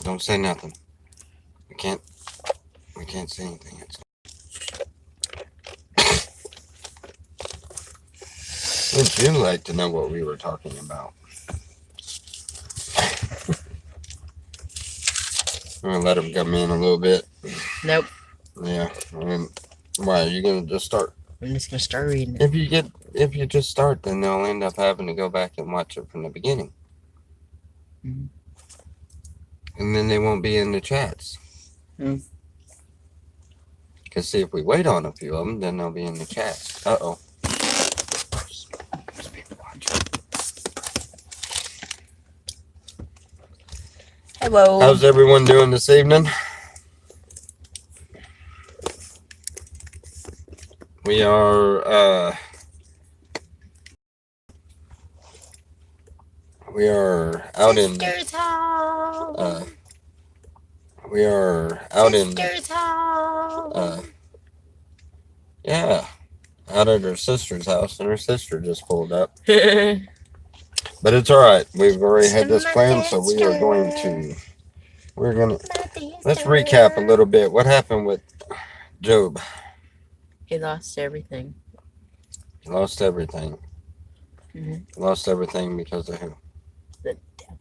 Don't say nothing. We can't say anything. Wouldn't you like to know what we were talking about? I'm gonna let him come in a little bit. Nope. Yeah. Why are you gonna just start? I'm just gonna start reading it. If you just start, then they'll end up having to go back and watch it from the beginning, Mm-hmm. and then they won't be in the chats. Mm. Because see, if we wait on a few of them, then they'll be in the chats. Uh-oh. Hello. How's everyone doing this evening? We are out Sister's home. we are out Sister's home. Yeah, out at her sister's house, and her sister just pulled up. But it's all right. We've already had this plan, so we're gonna let's recap a little bit. What happened with Job? He lost everything. He lost everything. Mm-hmm. Lost everything because of who? The devil.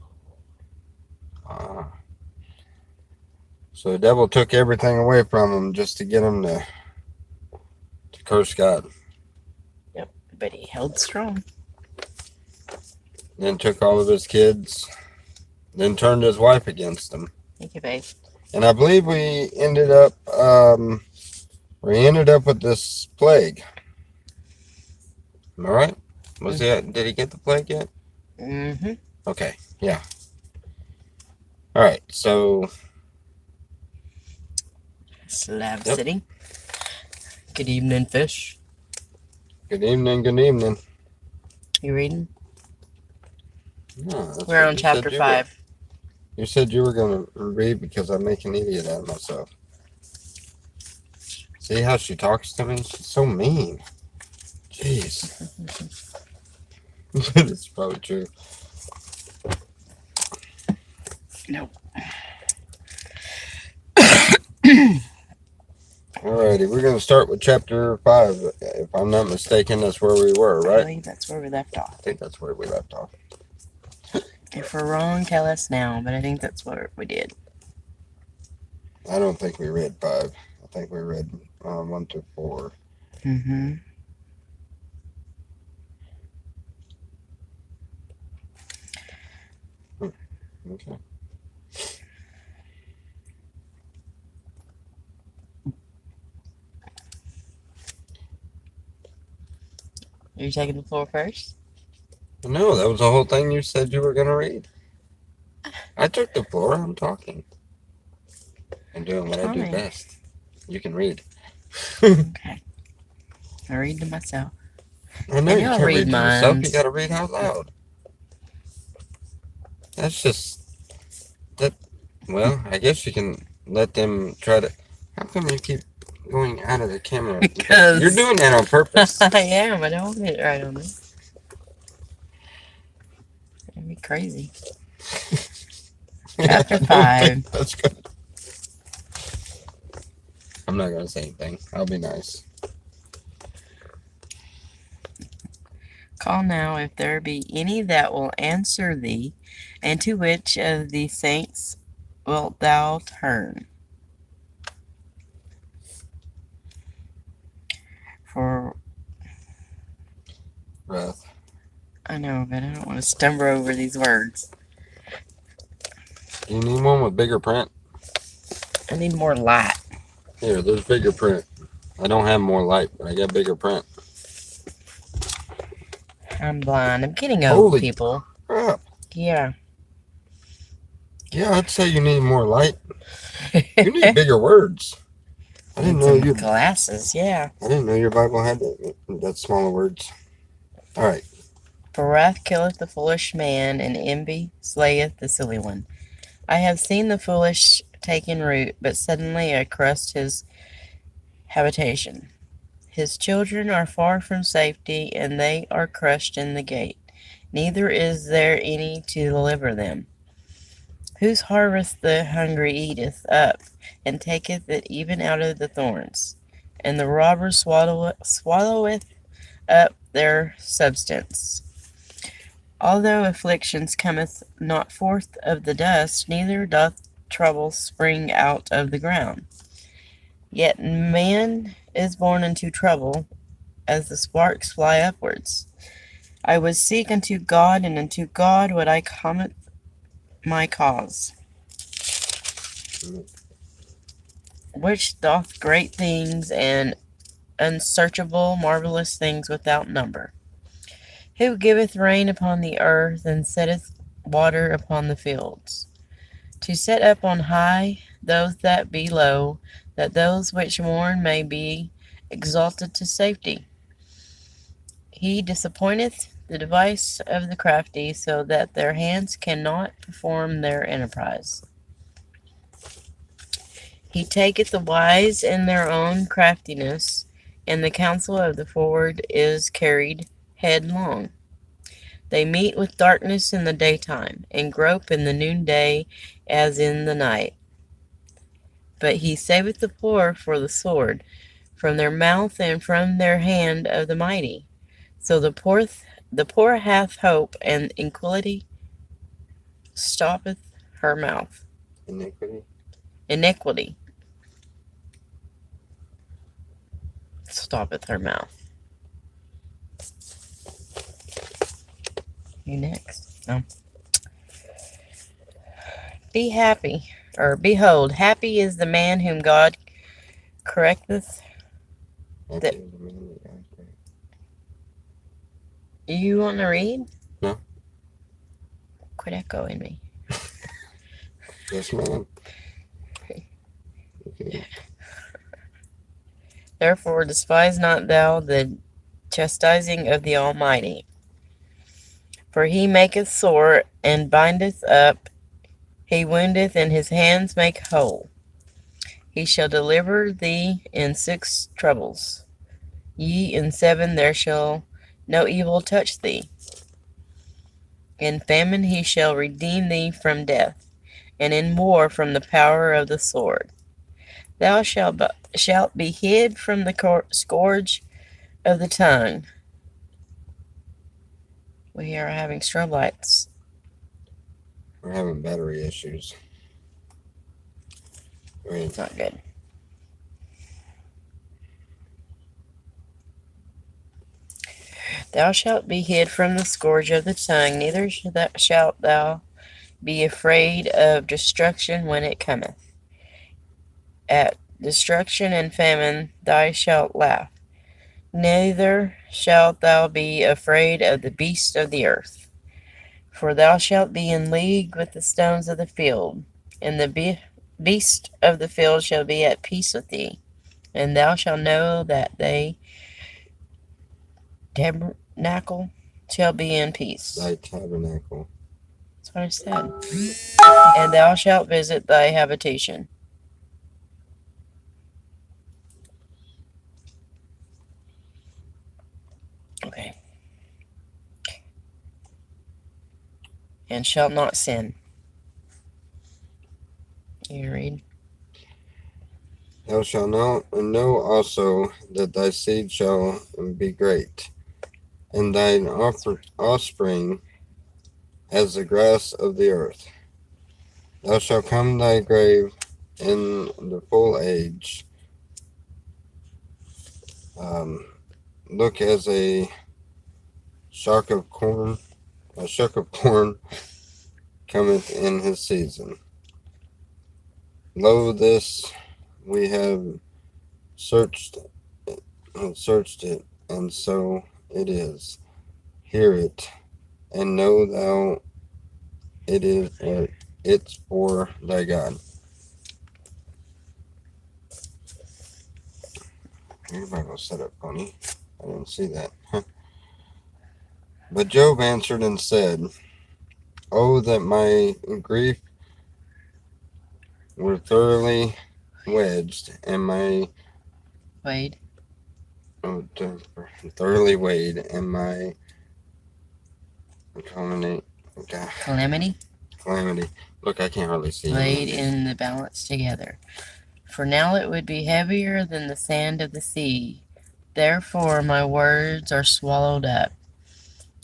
So the devil took everything away from him just to get him to curse God. Yep, but he held strong. Then took all of his kids. Then turned his wife against him. Thank you, babe. And I believe we ended up with this plague. Am I right? Did he get the plague yet? Mm-hmm. Okay, yeah. All right, so Slab City. Good evening, fish. Good evening, good evening. You reading? No, we're on chapter 5. You said you were going to read because I make an idiot out of myself. See how she talks to me? She's so mean. Jeez. It's probably true. No. Alrighty, we're going to start with chapter 5. If I'm not mistaken, that's where we were, right? I believe that's where we left off. I think that's where we left off. If we're wrong, tell us now, but I think that's what we did. I don't think we read 5. I think we read 1 through 4. Mm-hmm. Okay. Are you taking the floor first? No, that was the whole thing you said you were going to read. I took the floor. I'm talking. I'm doing what I do best. You can read. Okay. I read to myself. I know you can't read to yourself. mine. You got to read out loud. That's just that. Well, I guess you can let them try to. How come you keep going out of the camera? Because you're doing that on purpose. I am. I don't get it right on this. That'd be crazy. Chapter 5. That's good. I'm not gonna say anything. I'll be nice. Call now if there be any that will answer thee, and to which of the saints wilt thou turn? For Wrath. I know, but I don't want to stumble over these words. You need one with bigger print? I need more light. Here, there's bigger print. I don't have more light, but I got bigger print. I'm blind. I'm getting old, Holy people. Crap. Yeah. Yeah, I'd say you need more light. You need bigger words. I didn't know you glasses. Yeah. I didn't know your Bible had that smaller words. All right. For wrath killeth the foolish man, and envy slayeth the silly one. I have seen the foolish taking root, but suddenly I crushed his habitation. His children are far from safety, and they are crushed in the gate. Neither is there any to deliver them. Whose harvest the hungry eateth up, and taketh it even out of the thorns, and the robber swalloweth up their substance. Although afflictions cometh not forth of the dust, neither doth trouble spring out of the ground. Yet man is born into trouble, as the sparks fly upwards. I would seek unto God, and unto God would I commit my cause, which doth great things and unsearchable marvelous things without number. Who giveth rain upon the earth, and setteth water upon the fields, to set up on high those that be low, that those which mourn may be exalted to safety. He disappointeth the device of the crafty, so that their hands cannot perform their enterprise. He taketh the wise in their own craftiness, and the counsel of the forward is carried headlong. They meet with darkness in the daytime, and grope in the noonday as in the night. But he saveth the poor for the sword, from their mouth and from their hand of the mighty. So the poor hath hope, and iniquity stoppeth her mouth. Iniquity stoppeth her mouth. You next. No. Be happy, or behold, happy is the man whom God correcteth. You want to read? No. Quit echoing me. Yes, ma'am. Therefore despise not thou the chastising of the Almighty, for he maketh sore, and bindeth up, he woundeth, and his hands make whole. He shall deliver thee in 6 troubles. Yea, in 7 there shall no evil touch thee. In famine he shall redeem thee from death, and in war from the power of the sword. Thou shalt be hid from the scourge of the tongue. We are having strobe lights. We're having battery issues. It's not good. Thou shalt be hid from the scourge of the tongue, neither shalt thou be afraid of destruction when it cometh. At destruction and famine thou shalt laugh, neither shalt thou be afraid of the beasts of the earth. For thou shalt be in league with the stones of the field, and the beast of the field shall be at peace with thee, and thou shalt know that they tabernacle shall be in peace. Thy tabernacle. That's what I said. And thou shalt visit thy habitation. Okay. And shalt not sin. You read. Thou shalt know also that thy seed shall be great, and thine offspring as the grass of the earth. Thou shalt come thy grave in the full age. Look as a shock of corn cometh in his season. Lo, this we have searched it, and so it is. Hear it, and know thou it's for thy God. Everybody go set up, Pony. I didn't see that. But Job answered and said, Oh, that my grief were thoroughly wedged, and my thoroughly weighed, and my calamity calamity. Look, I can't really see laid him. in the balance together. For now it would be heavier than the sand of the sea. Therefore my words are swallowed up.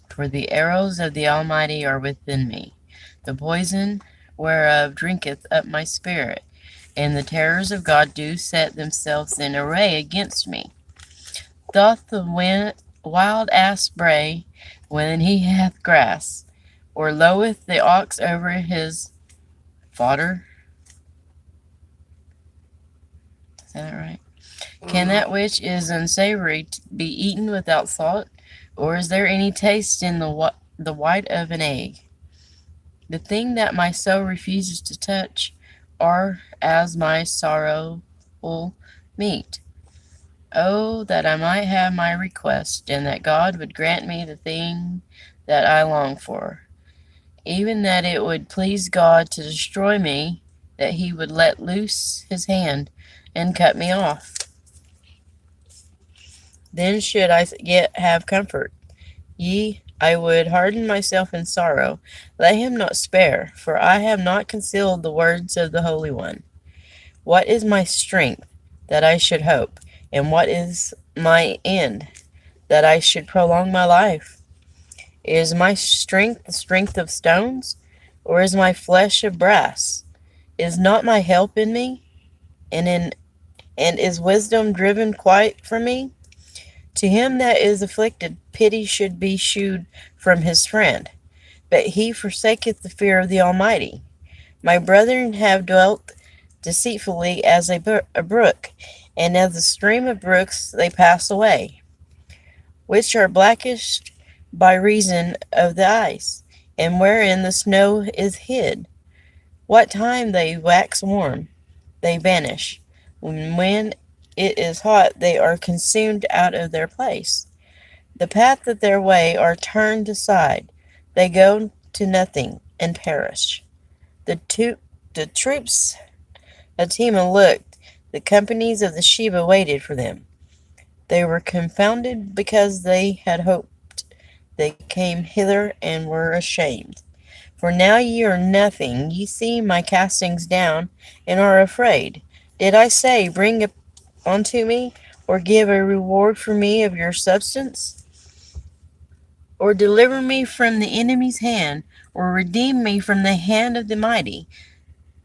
For the arrows of the Almighty are within me. The poison whereof drinketh up my spirit, and the terrors of God do set themselves in array against me. Doth the wild ass bray when he hath grass, or loweth the ox over his fodder? Is that right? Can that which is unsavory be eaten without salt? Or is there any taste in the white of an egg? The thing that my soul refuses to touch are as my sorrowful meat. Oh, that I might have my request, and that God would grant me the thing that I long for. Even that it would please God to destroy me, that he would let loose his hand and cut me off. Then should I yet have comfort. Yea, I would harden myself in sorrow. Let him not spare, for I have not concealed the words of the Holy One. What is my strength, that I should hope? And what is my end, that I should prolong my life? Is my strength the strength of stones, or is my flesh of brass? Is not my help in me, and is wisdom driven quite from me? To him that is afflicted, pity should be shewed from his friend, but he forsaketh the fear of the Almighty. My brethren have dwelt deceitfully as a brook, and as the stream of brooks they pass away, which are blackest by reason of the ice, and wherein the snow is hid. What time they wax warm, they vanish. When it is hot, they are consumed out of their place. The path of their way are turned aside. They go to nothing and perish. The troops of Tema looked. The companies of the Sheba waited for them. They were confounded because they had hoped. They came hither and were ashamed. For now ye are nothing. Ye see my castings down, and are afraid. Did I say, bring unto me, or give a reward for me of your substance? Or deliver me from the enemy's hand, or redeem me from the hand of the mighty?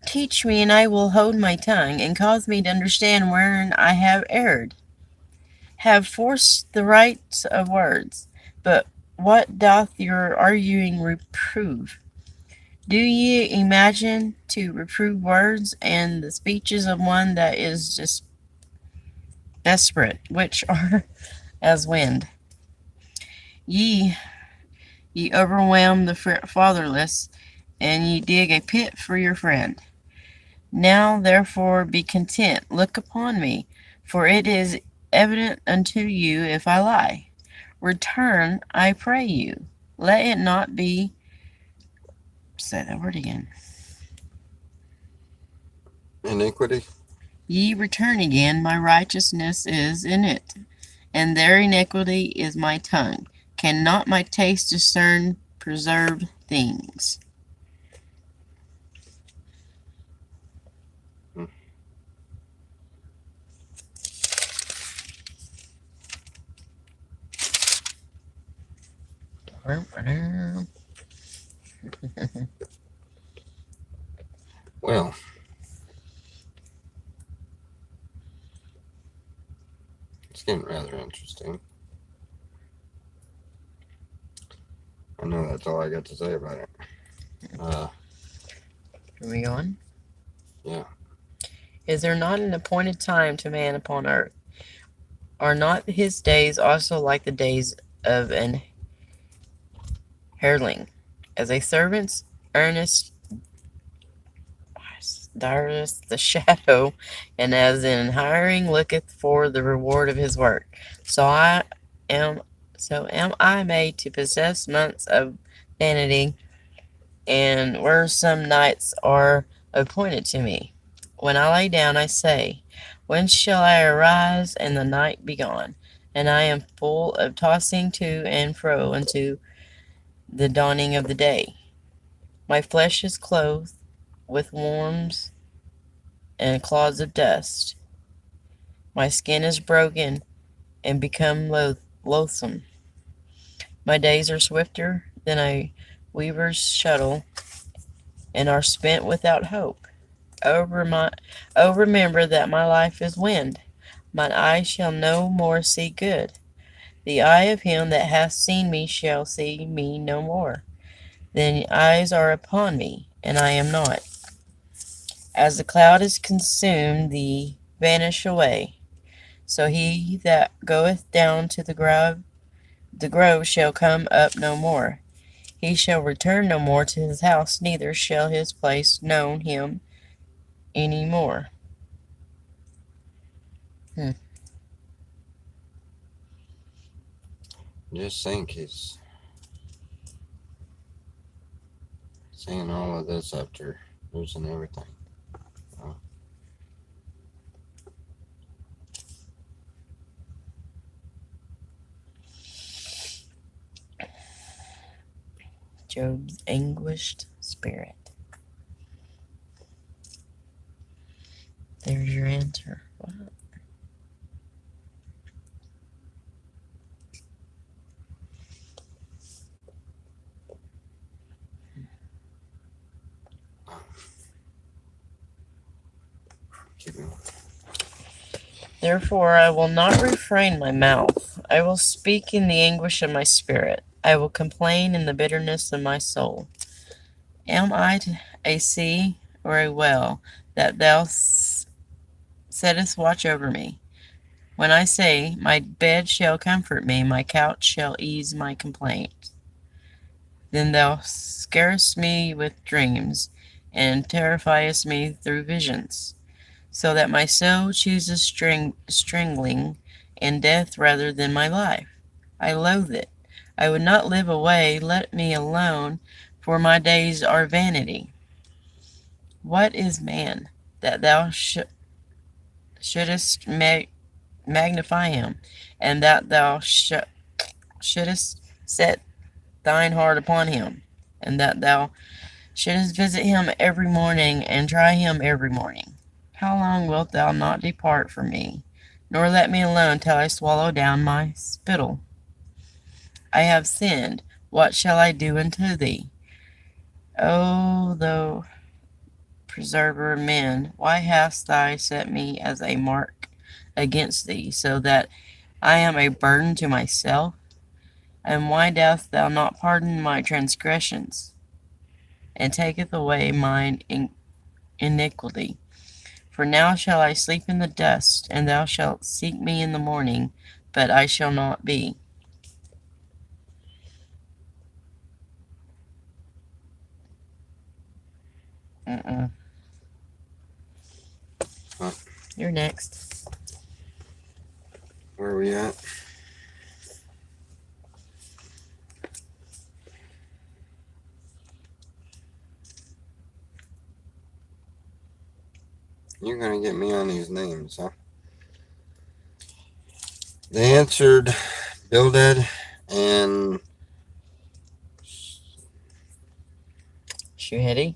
Teach me, and I will hold my tongue, and cause me to understand wherein I have erred. Have forced the rights of words, but what doth your arguing reprove? Do ye imagine to reprove words and the speeches of one that is just desperate, which are as wind? Ye overwhelm the fatherless, and ye dig a pit for your friend. Now therefore be content, look upon me, for it is evident unto you if I lie. Return, I pray you. Let it not be. Say that word again. Iniquity? Ye return again, my righteousness is in it, and their iniquity is my tongue. Cannot my taste discern preserved things? Well, it's getting rather interesting. I know that's all I got to say about it. Are we on? Yeah. Is there not an appointed time to man upon earth? Are not his days also like the days of an hireling? As a servant's earnest direst the shadow, and as in hiring looketh for the reward of his work. So am I made to possess months of vanity, and wearisome nights are appointed to me. When I lay down, I say, when shall I arise and the night be gone? And I am full of tossing to and fro unto the dawning of the day. My flesh is clothed with worms and clods of dust. My skin is broken and become loathsome. My days are swifter than a weaver's shuttle and are spent without hope. Oh, remember that my life is wind. Mine eye shall no more see good. The eye of him that hath seen me shall see me no more. Then eyes are upon me, and I am not. As the cloud is consumed, the vanish away. So he that goeth down to the grove shall come up no more. He shall return no more to his house, neither shall his place know him any more. Just think he's saying all of this after losing everything. Oh. Job's anguished spirit. There's your answer. What? Keep going. Therefore I will not refrain my mouth. I will speak in the anguish of my spirit. I will complain in the bitterness of my soul. Am I a sea or a well that thou settest watch over me? When I say, my bed shall comfort me, my couch shall ease my complaint, then thou scarest me with dreams, and terrifiest me through visions, so that my soul chooses strangling and death rather than my life. I loathe it. I would not live away. Let me alone, for my days are vanity. What is man, that thou shouldest magnify him, and that thou shouldest set thine heart upon him, and that thou shouldest visit him every morning, and try him every morning? How long wilt thou not depart from me, nor let me alone till I swallow down my spittle? I have sinned. What shall I do unto thee? O thou preserver of men, why hast thou set me as a mark against thee, so that I am a burden to myself? And why dost thou not pardon my transgressions, and taketh away mine iniquity? For now shall I sleep in the dust, and thou shalt seek me in the morning, but I shall not be. Huh. You're next. Where are we at? You're gonna get me on these names, huh? They answered Bildad and Shuhedi.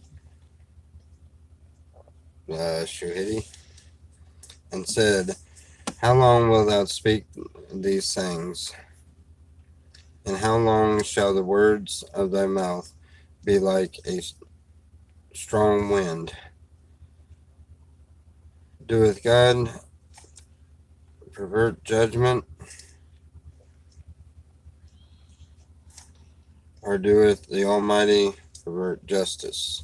Shuhidi, and said, how long wilt thou speak these things? And how long shall the words of thy mouth be like a strong wind? Doeth God pervert judgment? Or doeth the Almighty pervert justice?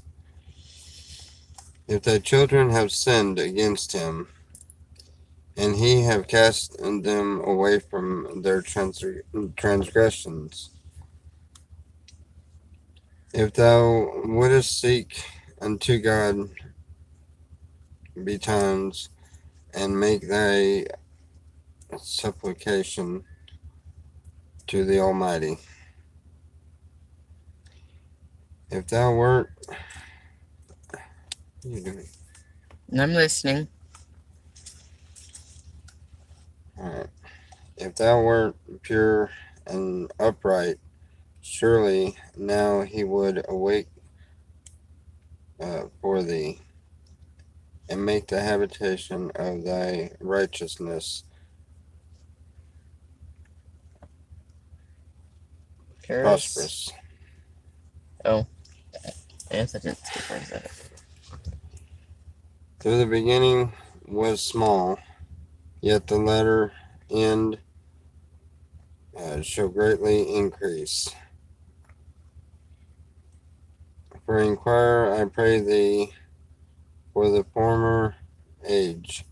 If thy children have sinned against him, and he have cast them away from their transgressions, if thou wouldest seek unto God betimes, and make thy supplication to the Almighty, if thou wert, what are you doing? I'm listening. Alright. If thou wert pure and upright, surely now he would awake for thee, and make the habitation of thy righteousness prosperous. Oh, I guess I didn't skip where is that? Though the beginning was small, yet the latter end shall greatly increase. For inquire, I pray thee, for the former age,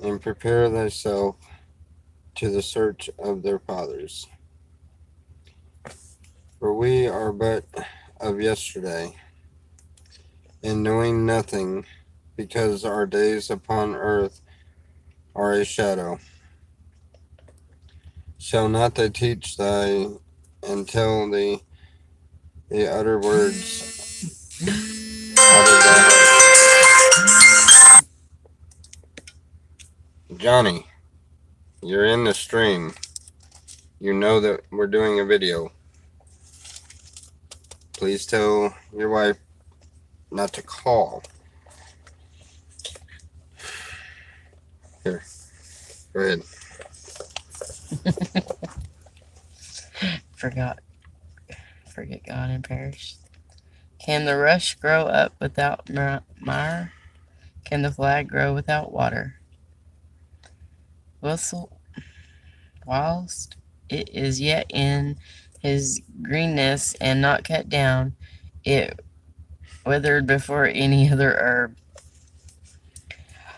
and prepare thyself to the search of their fathers. For we are but of yesterday, and knowing nothing, because our days upon earth are a shadow. Shall not they teach thy and tell thee the utter words out of thy heart? Johnny, you're in the stream. You know that we're doing a video. Please tell your wife not to call. Here, go ahead. Forget God and perish. Can the rush grow up without mire? Can the flag grow without water? Whilst it is yet in his greenness and not cut down, it withered before any other herb.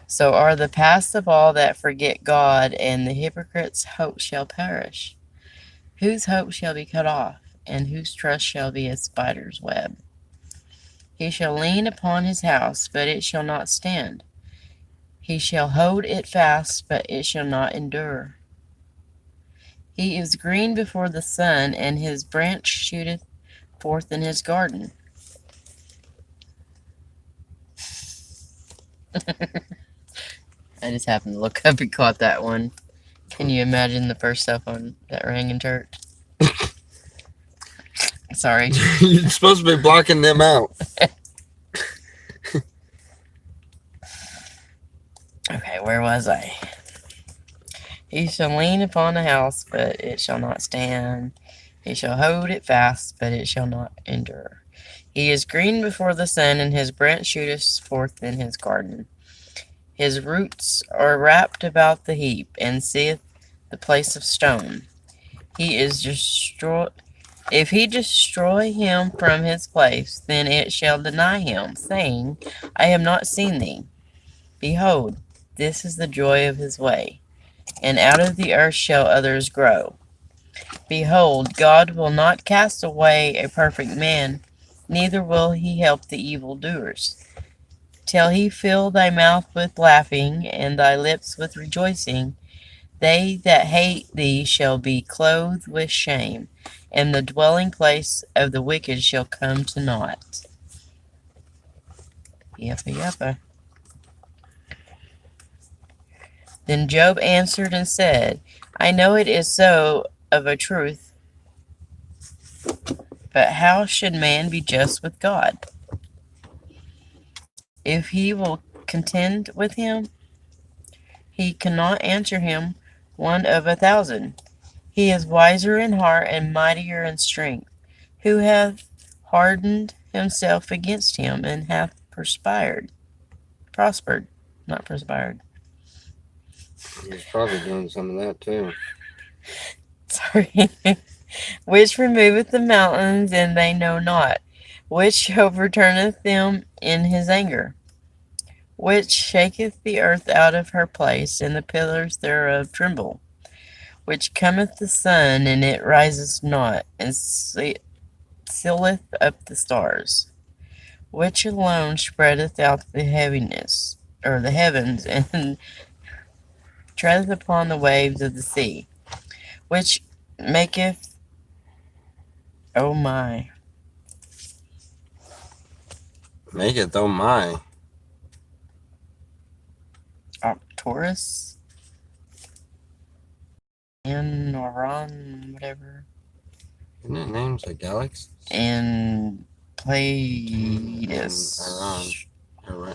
So are the past of all that forget God, and the hypocrite's hope shall perish. Whose hope shall be cut off, and whose trust shall be a spider's web? He shall lean upon his house, but it shall not stand. He shall hold it fast, but it shall not endure. He is green before the sun, and his branch shooteth forth in his garden. I just happened to look up and caught that one. Can you imagine the first cell phone that rang in church? Sorry. You're supposed to be blocking them out. Okay, where was I? He shall lean upon a house, but it shall not stand. He shall hold it fast, but it shall not endure. He is green before the sun, and his branch shooteth forth in his garden. His roots are wrapped about the heap, and seeth the place of stone. He is destroyed. If he destroy him from his place, then it shall deny him, saying, I have not seen thee. Behold, this is the joy of his way, and out of the earth shall others grow. Behold, God will not cast away a perfect man, neither will he help the evildoers, till he fill thy mouth with laughing, and thy lips with rejoicing. They that hate thee shall be clothed with shame, and the dwelling place of the wicked shall come to naught. Yuppa yuppa. Then Job answered and said, I know it is so of a truth, but how should man be just with God? If he will contend with him, he cannot answer him 1 of 1,000. He is wiser in heart and mightier in strength. Who hath hardened himself against him, and hath prospered, not perspired. He's probably doing some of that too. Sorry. Which removeth the mountains, and they know not, which overturneth them in his anger, which shaketh the earth out of her place, and the pillars thereof tremble, which cometh the sun, and it riseth not, and sealeth up the stars, which alone spreadeth out the heaviness, or the heavens, and treadeth upon the waves of the sea, which maketh, oh my, Maketh, oh my. Arcturus and Noron, whatever, Isn't it names like galaxies? and Pleiades, Iran.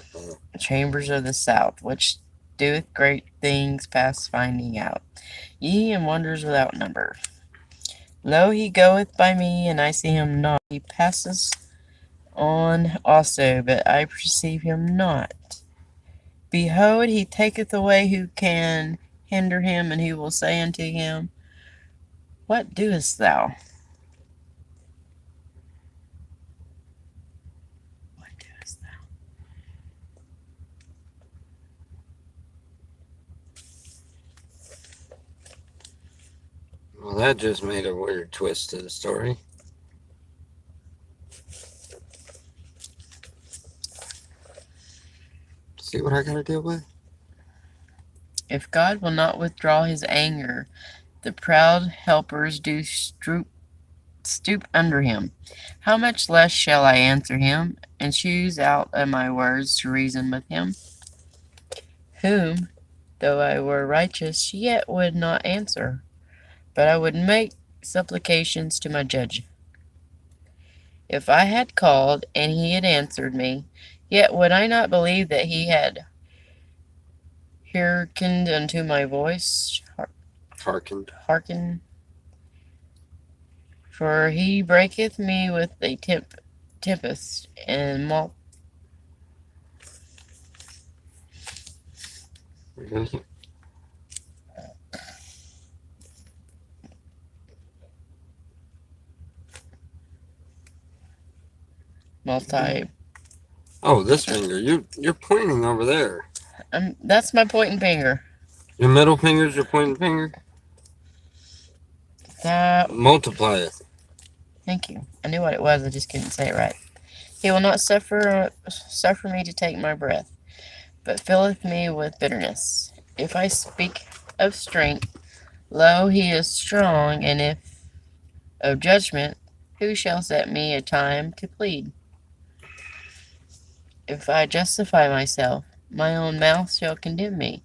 chambers of the south, which doeth great things past finding out, ye and wonders without number. Lo, he goeth by me, and I see him not. He passes on also, but I perceive him not. Behold, he taketh away who can hinder him, and who will say unto him, What doest thou? What doest thou? Well, that just made a weird twist to the story. See what I gotta deal with? If God will not withdraw his anger, the proud helpers do stoop under him. How much less shall I answer him, and choose out of my words to reason with him? Whom, though I were righteous, yet would not answer, but I would make supplications to my judge. If I had called, and he had answered me, yet would I not believe that he had hearkened unto my voice. Hearken. For he breaketh me with a tempest, and Really? multi. Oh, this finger. You're pointing over there. That's my pointing finger. Your middle finger's your pointing finger? That. Multiply it. Thank you. I knew what it was, I just couldn't say it right. He will not suffer me to take my breath, but filleth me with bitterness. If I speak of strength, lo, he is strong, and if of judgment, who shall set me a time to plead? If I justify myself, my own mouth shall condemn me.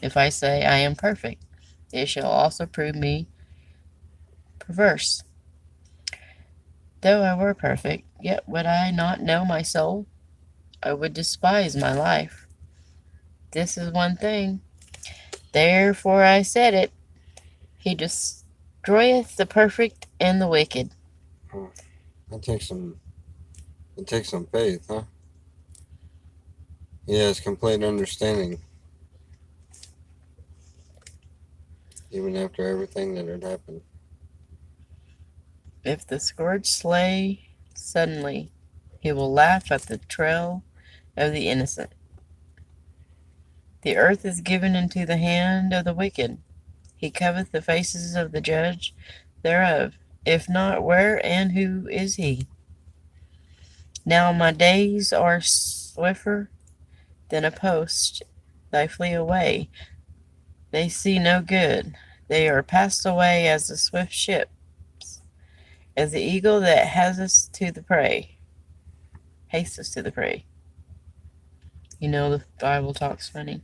If I say I am perfect, it shall also prove me perverse. Though I were perfect, yet would I not know my soul. I would despise my life. This is one thing. Therefore I said it. He destroyeth the perfect and the wicked. It takes some faith, huh? He has complete understanding. Even after everything that had happened. If the scourge slay suddenly, he will laugh at the trail of the innocent. The earth is given into the hand of the wicked. He covereth the faces of the judge thereof. If not, where and who is he? Now my days are swifter than a post. They flee away. They see no good. They are passed away as the swift ships, as the eagle that hasteth to the prey. You know the Bible talks funny.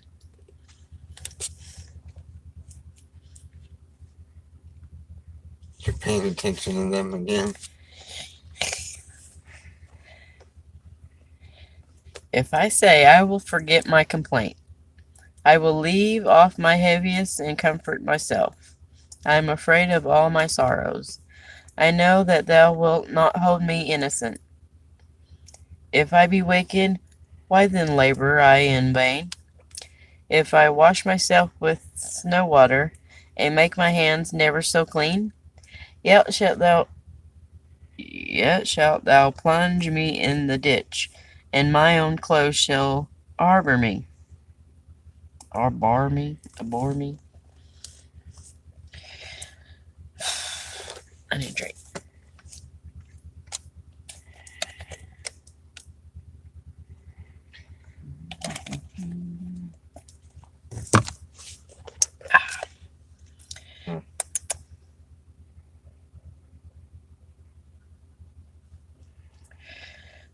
You're paying attention to them again. If I say I will forget my complaint, I will leave off my heaviness and comfort myself. I am afraid of all my sorrows. I know that thou wilt not hold me innocent. If I be wicked, why then labor I in vain? If I wash myself with snow water, and make my hands never so clean, yet shalt thou plunge me in the ditch, and my own clothes shall arbor me. Abhor me. I need a drink.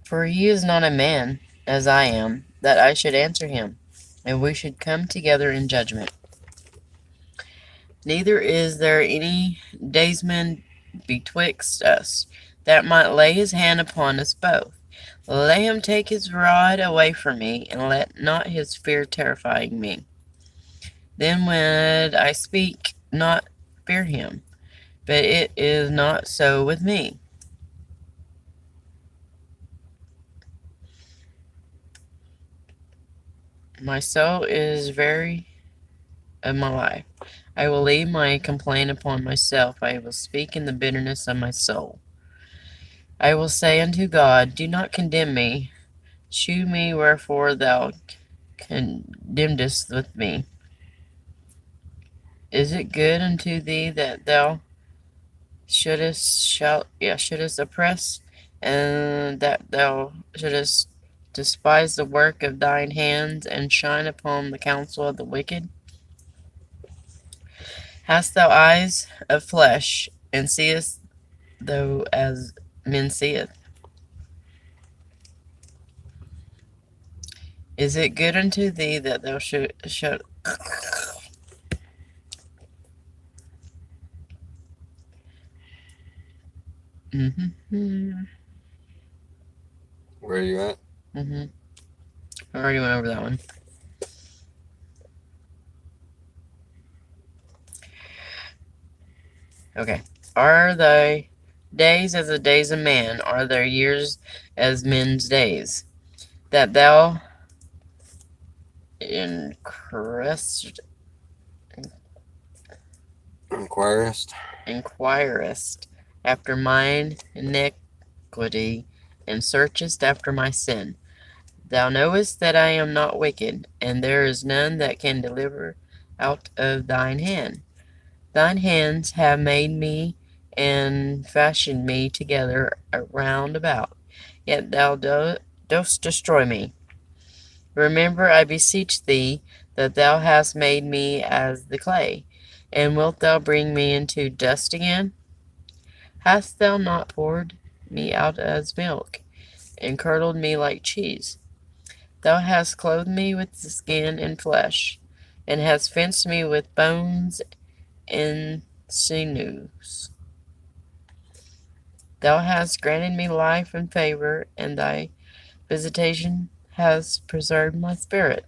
For he is not a man, as I am, that I should answer him, and we should come together in judgment. Neither is there any daysman betwixt us, that might lay his hand upon us both. Let him take his rod away from me, and let not his fear terrify me. Then would I speak, not fear him. But it is not so with me. My soul is very of my life. I will leave my complaint upon myself. I will speak in the bitterness of my soul. I will say unto God, do not condemn me. Shew me wherefore thou condemnest with me. Is it good unto thee that thou shouldest oppress, and that thou shouldest despise the work of thine hands, and shine upon the counsel of the wicked? Hast thou eyes of flesh, and seest thou as men seeth? Is it good unto thee that thou should Where are you at? I already went over that one. Okay. Are thy days as the days of man? Are their years as men's days? That thou inquirest after mine iniquity, and searchest after my sin. Thou knowest that I am not wicked, and there is none that can deliver out of thine hand. Thine hands have made me and fashioned me together round about, yet thou dost destroy me. Remember, I beseech thee, that thou hast made me as the clay, and wilt thou bring me into dust again? Hast thou not poured me out as milk, and curdled me like cheese? Thou hast clothed me with skin and flesh, and hast fenced me with bones and sinews. Thou hast granted me life and favor, and thy visitation has preserved my spirit.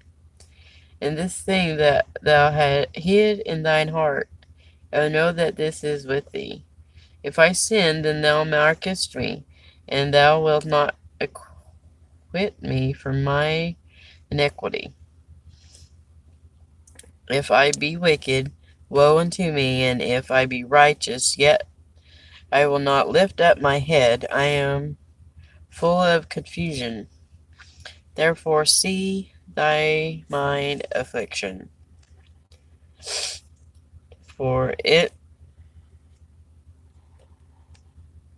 And this thing that thou hast hid in thine heart, I know that this is with thee. If I sin, then thou markest me, and thou wilt not acquit me from my iniquity. If I be wicked, woe unto me, and if I be righteous, yet I will not lift up my head. I am full of confusion. Therefore see thy mind affliction, for it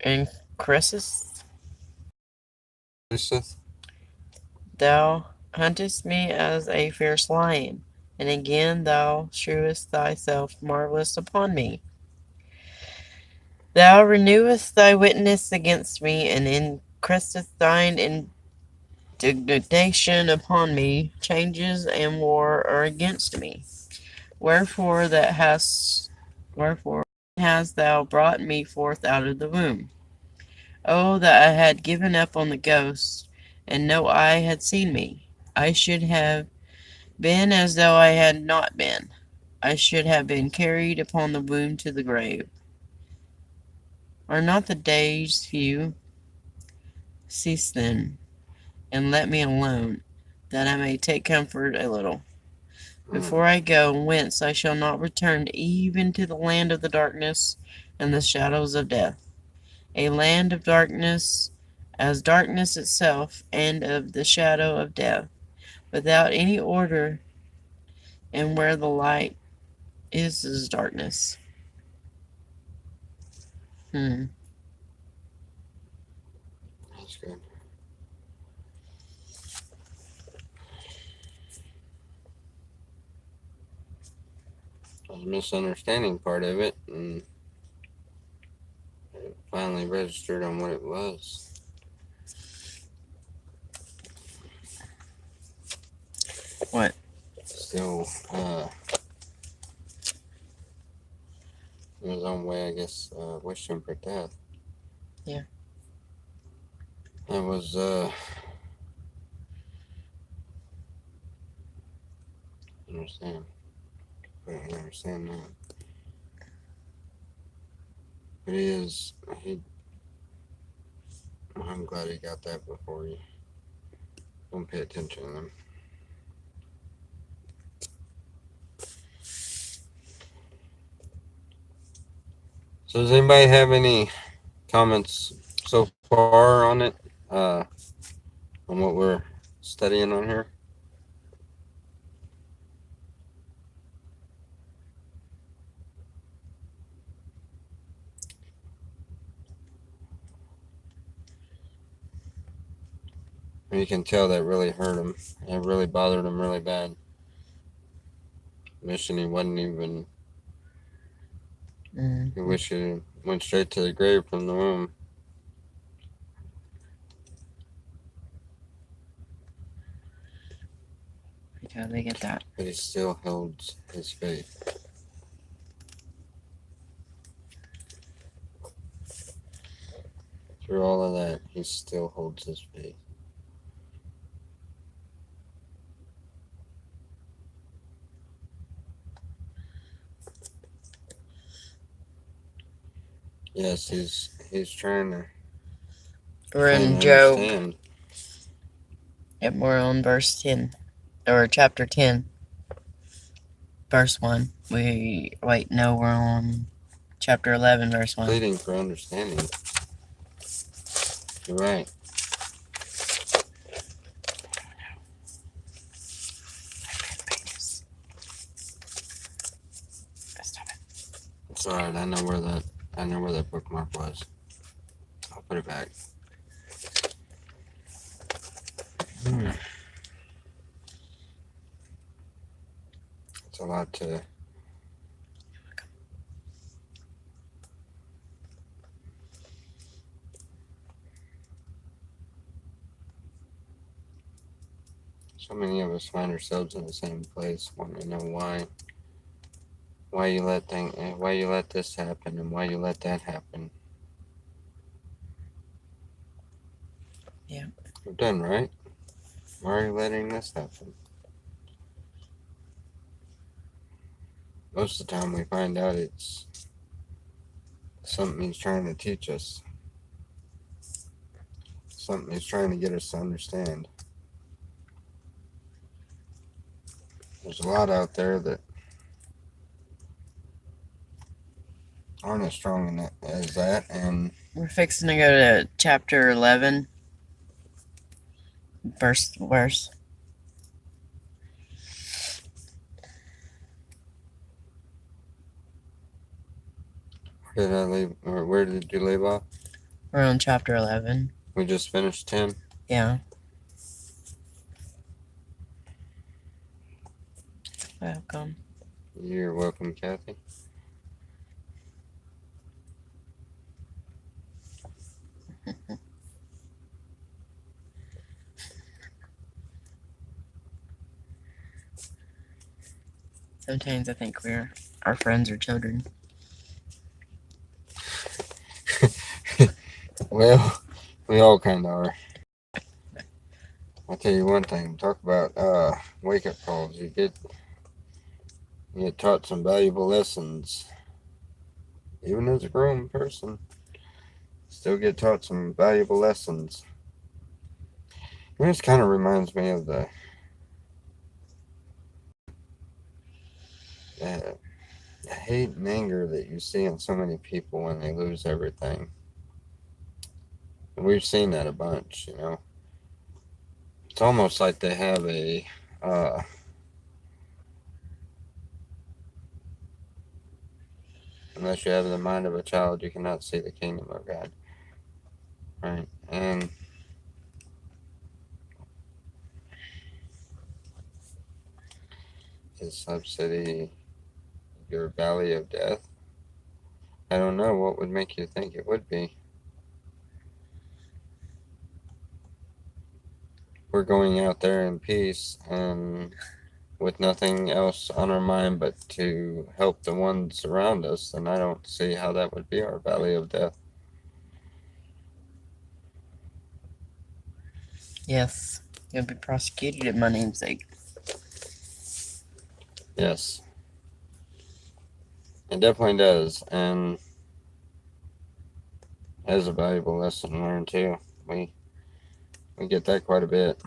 increaseth. Thou huntest me as a fierce lion, and again thou shewest thyself marvelous upon me. Thou renewest thy witness against me, and increaseth thine indignation upon me. Changes and war are against me. Wherefore hast thou brought me forth out of the womb? Oh, that I had given up on the ghost, and no eye had seen me. I should have been as though I had not been. I should have been carried upon the womb to the grave. Are not the days few? Cease then, and let me alone, that I may take comfort a little. Before I go, whence I shall not return even to the land of the darkness and the shadows of death. A land of darkness, as darkness itself, and of the shadow of death, without any order, and where the light is darkness. That's good. I was misunderstanding part of it, and it finally registered on what it was. What? Still, it was on way, I guess, wishing for death. Yeah. It was understand. I understand that. But he I'm glad he got that before you. Don't pay attention to them. So does anybody have any comments so far on it? On what we're studying on here? You can tell that really hurt him. It really bothered him really bad. Wishing he wasn't even. Mm. He wished he went straight to the grave from the womb. I totally get that. But he still held his faith. Through all of that, he still holds his faith. Yes, he's trying to. We're in Job. Understand. Yep, we're on verse 10. Or chapter 10. Verse 1. We're on chapter 11, verse 1. Pleading for understanding. You're right. Stop it. It's alright, I know where that bookmark was. I'll put it back. It's a lot to. So many of us find ourselves in the same place, wanting to know why you let this happen, and why you let that happen. Yeah. We're done, right? Why are you letting this happen? Most of the time we find out it's something he's trying to teach us. Something he's trying to get us to understand. There's a lot out there that aren't as strong as that, and we're fixing to go to chapter 11, verse. Where did I leave? Or where did you leave off? We're on chapter 11. We just finished 10. Yeah. Welcome. You're welcome, Kathy. Sometimes I think our friends are children. Well, we all kind of are. I'll tell you one thing. Talk about wake-up calls. You get taught some valuable lessons. Even as a grown person, still get taught some valuable lessons. And this kind of reminds me of the hate and anger that you see in so many people when they lose everything. And we've seen that a bunch, you know. It's almost like they have a unless you have the mind of a child, you cannot see the kingdom of God. Right? And is Subsidy your valley of death? I don't know. What would make you think it would be? We're going out there in peace and with nothing else on our mind but to help the ones around us, and I don't see how that would be our valley of death. Yes. You'll be prosecuted at my namesake. Yes. It definitely does. And has a valuable lesson learned too. We get that quite a bit.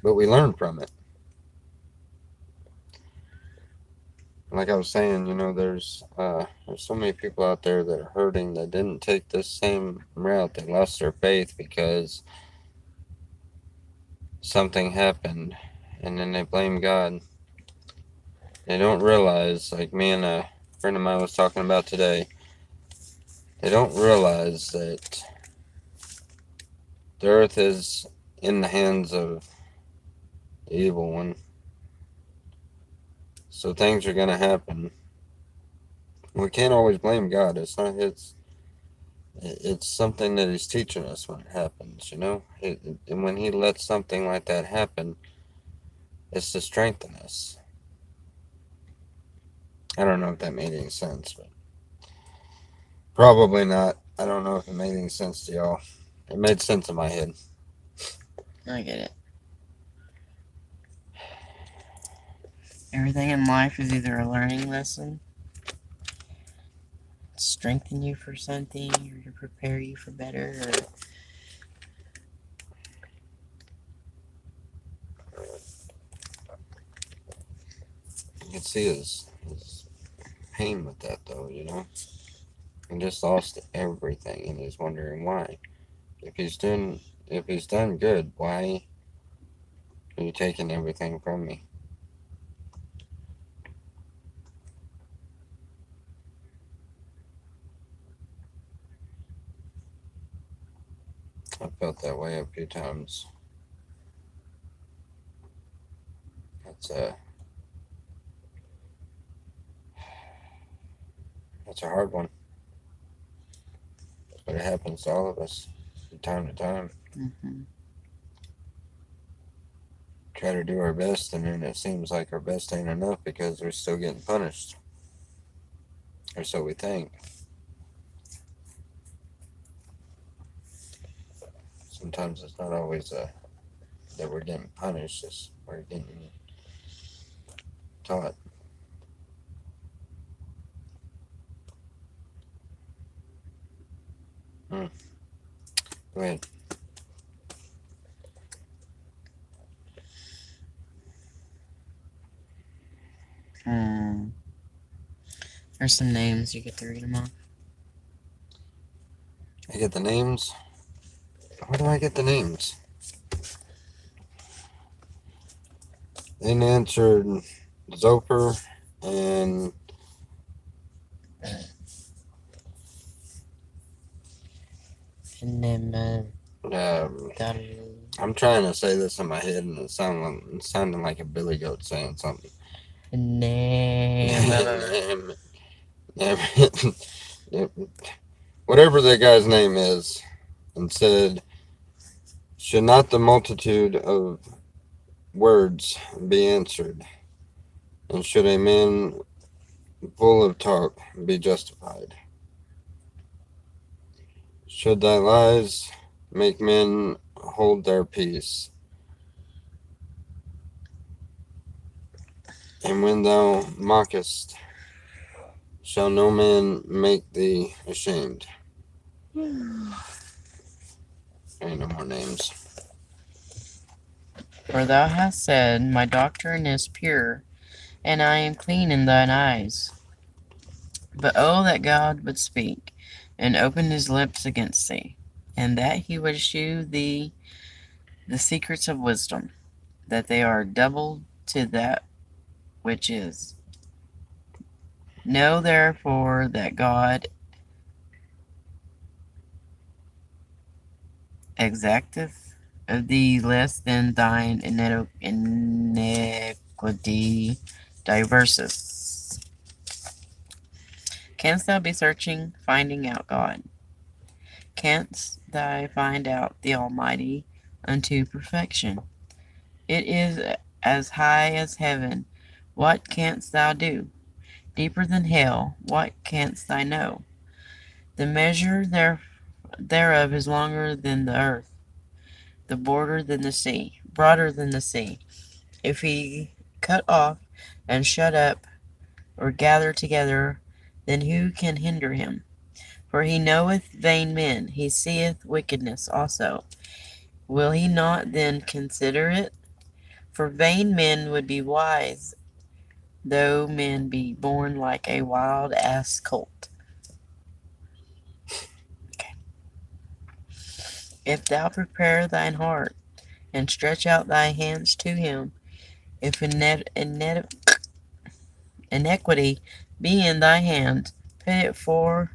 But we learn from it. Like I was saying, there's so many people out there that are hurting that didn't take this same route. They lost their faith because something happened, and then they blame God. They don't realize, like me and a friend of mine was talking about today, they don't realize that the earth is in the hands of the evil one. So things are going to happen. We can't always blame God. It's not his. It's something that he's teaching us when it happens, and when he lets something like that happen, it's to strengthen us. I don't know if that made any sense, but probably not. I don't know if it made any sense to y'all. It made sense in my head. I get it. Everything in life is either a learning lesson, strengthen you for something, or to prepare you for better, or You can see his pain with that, though. He just lost everything, and he's wondering why. If he's done good, why are you taking everything from me? I felt that way a few times. That's a that's a hard one, but it happens to all of us from time to time. Try to do our best, and then it seems like our best ain't enough because we're still getting punished, or so we think. Sometimes it's not always that we're getting punished; it's we're getting taught. Go ahead. There's some names you get to read them off. I get the names. Where do I get the names? Then answered Zophar and And then I'm trying to say this in my head, and it's sounding like a billy goat saying something. Whatever that guy's name is, and said, should not the multitude of words be answered, and should a man full of talk be justified? Should thy lies make men hold their peace? And when thou mockest, shall no man make thee ashamed? Ain't no more names. For thou hast said, my doctrine is pure, and I am clean in thine eyes. But oh, that God would speak, and open his lips against thee, and that he would shew thee the secrets of wisdom, that they are double to that which is. Know therefore that God exacteth of thee less than thine iniquity diverses. Canst thou be searching, finding out God? Canst thou find out the Almighty unto perfection? It is as high as heaven. What canst thou do? Deeper than hell. What canst thou know? The measure thereof is longer than the earth, the border than the sea, broader than the sea. If he cut off and shut up or gather together, then who can hinder him? For he knoweth vain men, he seeth wickedness also. Will he not then consider it? For vain men would be wise, though men be born like a wild ass colt. Okay. If thou prepare thine heart, and stretch out thy hands to him, if iniquity be in thy hand, put it far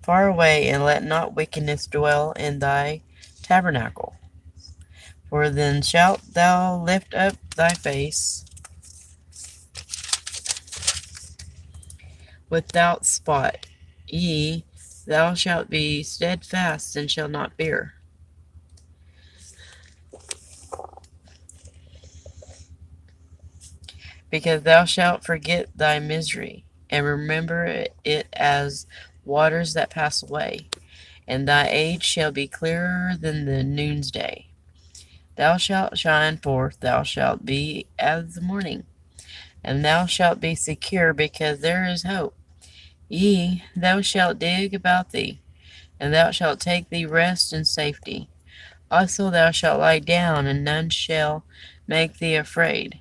away, and let not wickedness dwell in thy tabernacle. For then shalt thou lift up thy face without spot. Thou shalt be steadfast and shalt not fear. Because thou shalt forget thy misery, and remember it as waters that pass away, and thy age shall be clearer than the noonday. Thou shalt shine forth, thou shalt be as the morning, and thou shalt be secure, because there is hope. Thou shalt dig about thee, and thou shalt take thee rest and safety. Also thou shalt lie down, and none shall make thee afraid.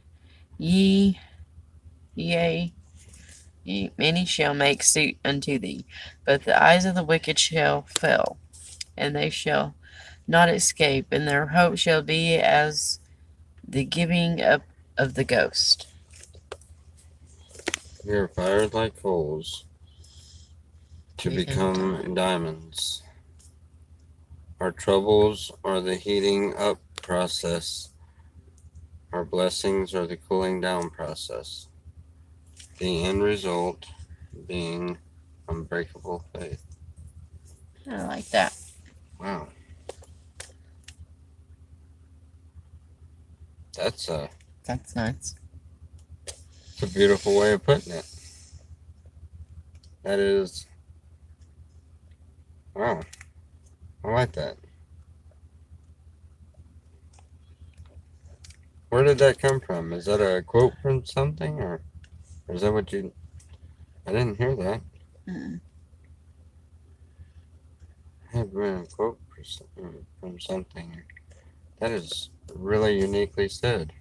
Yea, many shall make suit unto thee, but the eyes of the wicked shall fail, and they shall not escape, and their hope shall be as the giving up of the ghost. We are fired like coals to Become become diamonds. Our troubles are the heating up process. Our blessings are the cooling down process. The end result being unbreakable faith. I like that. Wow. That's a nice. It's a beautiful way of putting it. That is. Wow. I like that. Where did that come from? Is that a quote from something, or is that what you... I didn't hear that. Mm. I had read a quote from something. That is really uniquely said.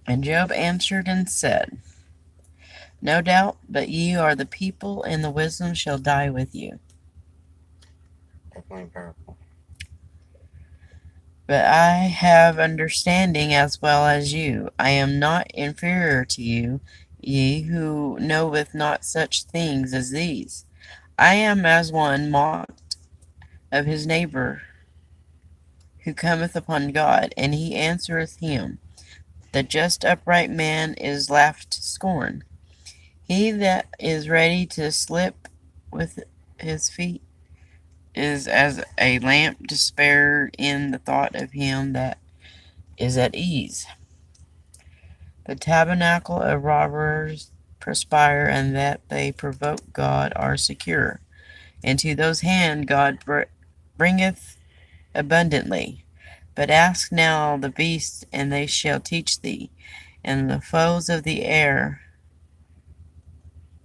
And Job answered and said, No doubt, but ye are the people, and the wisdom shall die with you. Definitely powerful. But I have understanding as well as you. I am not inferior to you, ye who knoweth not such things as these. I am as one mocked of his neighbor, who cometh upon God, and he answereth him. The just upright man is laughed to scorn. He that is ready to slip with his feet is as a lamp despaired in the thought of him that is at ease. The tabernacle of robbers perspire, and that they provoke God are secure. And to those hand God bringeth abundantly. But ask now the beasts, and they shall teach thee, and the foes of the air,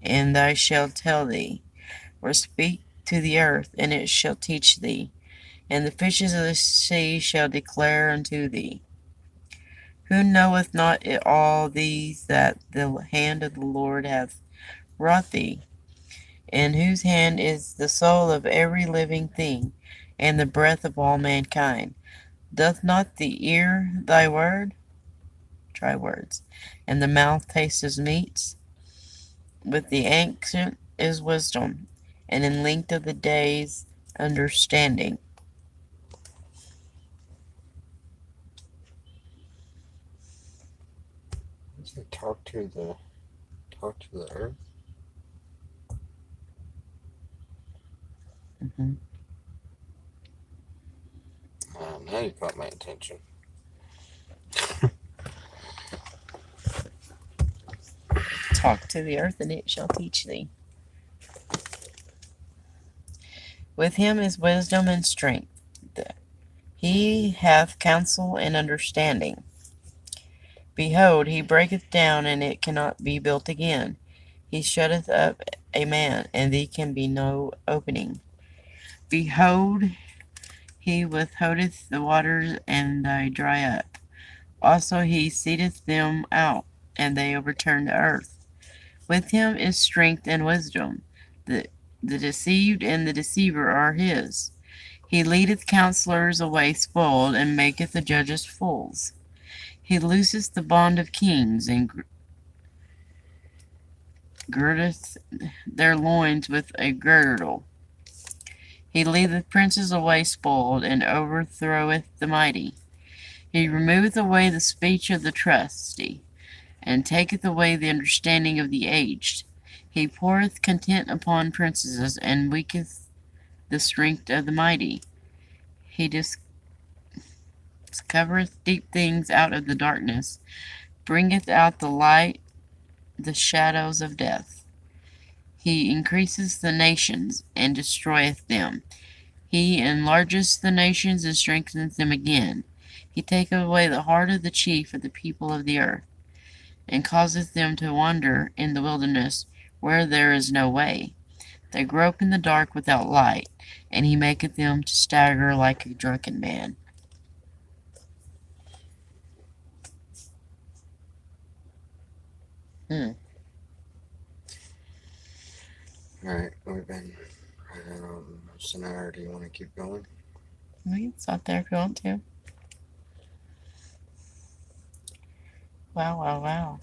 and they shall tell thee. Or speak to the earth, and it shall teach thee, and the fishes of the sea shall declare unto thee. Who knoweth not all these that the hand of the Lord hath wrought thee, in whose hand is the soul of every living thing, and the breath of all mankind? Doth not the ear thy word? Try words. And the mouth taste his meats? With the ancient is wisdom, and in length of the days understanding. Does it talk to the earth? Mm-hmm. Now you caught my attention. Talk to the earth, and it shall teach thee. With him is wisdom and strength. He hath counsel and understanding. Behold, he breaketh down, and it cannot be built again. He shutteth up a man, and there can be no opening. Behold, he withholdeth the waters, and they dry up. Also he seedeth them out, and they overturn the earth. With him is strength and wisdom. The deceived and the deceiver are his. He leadeth counselors away spoiled, and maketh the judges fools. He looseth the bond of kings, and girdeth their loins with a girdle. He leadeth princes away spoiled, and overthroweth the mighty. He removeth away the speech of the trusty, and taketh away the understanding of the aged. He poureth content upon princes, and weaketh the strength of the mighty. He discovereth deep things out of the darkness, bringeth out the light the shadows of death. He increaseth the nations, and destroyeth them. He enlargeth the nations, and strengtheneth them again. He taketh away the heart of the chief of the people of the earth, and causeth them to wander in the wilderness, where there is no way. They grope in the dark without light, and he maketh them to stagger like a drunken man. Alright, we've been right on almost an hour. Do you want to keep going? We can stop there if you want to. Wow.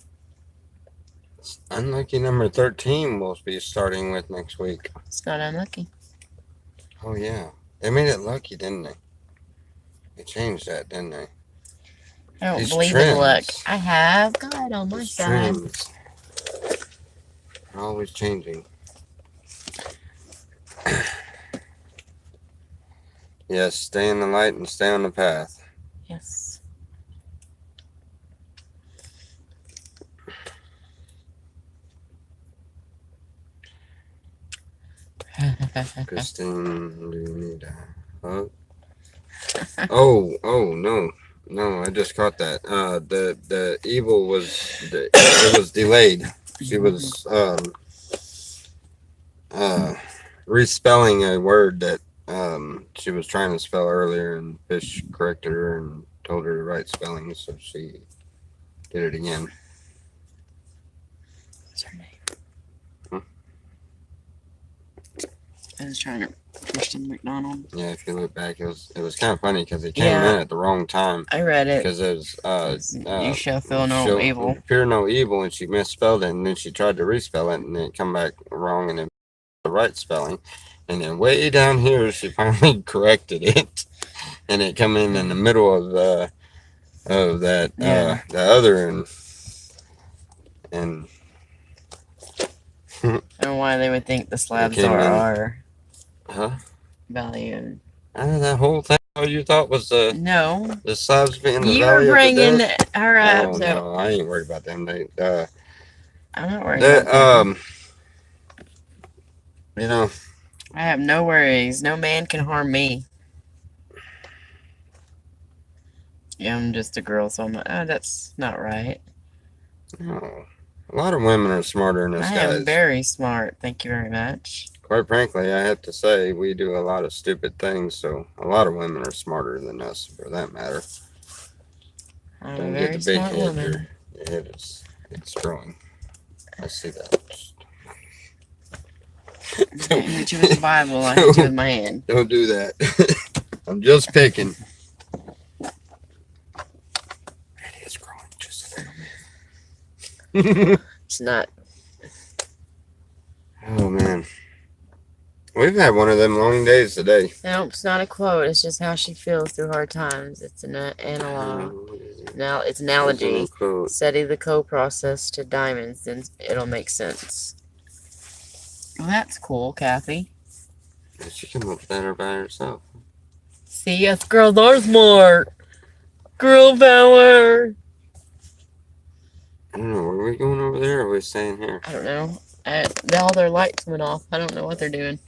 Unlucky number 13 we'll be starting with next week. It's not unlucky. Oh, yeah. They made it lucky, didn't they? They changed that, didn't they? I don't These believe in luck. trends. I have God on my These side. trends are always changing. Yes, stay in the light and stay on the path. Yes. Christine, do you need a hug? Oh, no, I just caught that. The evil was, it was delayed. She was, respelling a word that, she was trying to spell earlier, and Fish corrected her and told her the right spelling, so she did it again. What's her name? Hmm? I was trying to Christian McDonald. Yeah, if you look back, it was kind of funny because it came in at the wrong time. I read it. Because it was, you shall feel no evil. Fear no evil, and she misspelled it, and then she tried to respell it, and it come back wrong, and then the right spelling. And then way down here, she finally corrected it, and it come in the middle of that, the other, and I don't know why they would think the slabs came are in. our huh? value. That whole thing, what you thought was the slabs being the You value were bringing of the death? her up. Oh, So no, I ain't worried about them. I'm not worried about them. You know, I have no worries. No man can harm me. Yeah, I'm just a girl, so I'm like, oh, that's not right. no. A lot of women are smarter than us I guys. am very smart. Thank you very much. Quite frankly, I have to say we do a lot of stupid things, so a lot of women are smarter than us, for that matter. I'm Don't a get very the big smart head. woman. Your head is growing. I see that. I hit you with the Bible. I hit you with my hand. Don't do that. I'm just picking. It is growing just a little bit. It's not. Oh, man. We've had one of them long days today. No, it's not a quote. It's just how she feels through hard times. It's an analog. Now it's analogy. Study the co-process to diamonds, then it'll make sense. Well, that's cool, Kathy. She came up with that by herself. See, us girls are smart. Girl power. don't know. Were we going over there or are we staying here? I don't know. All their lights went off. I don't know what they're doing.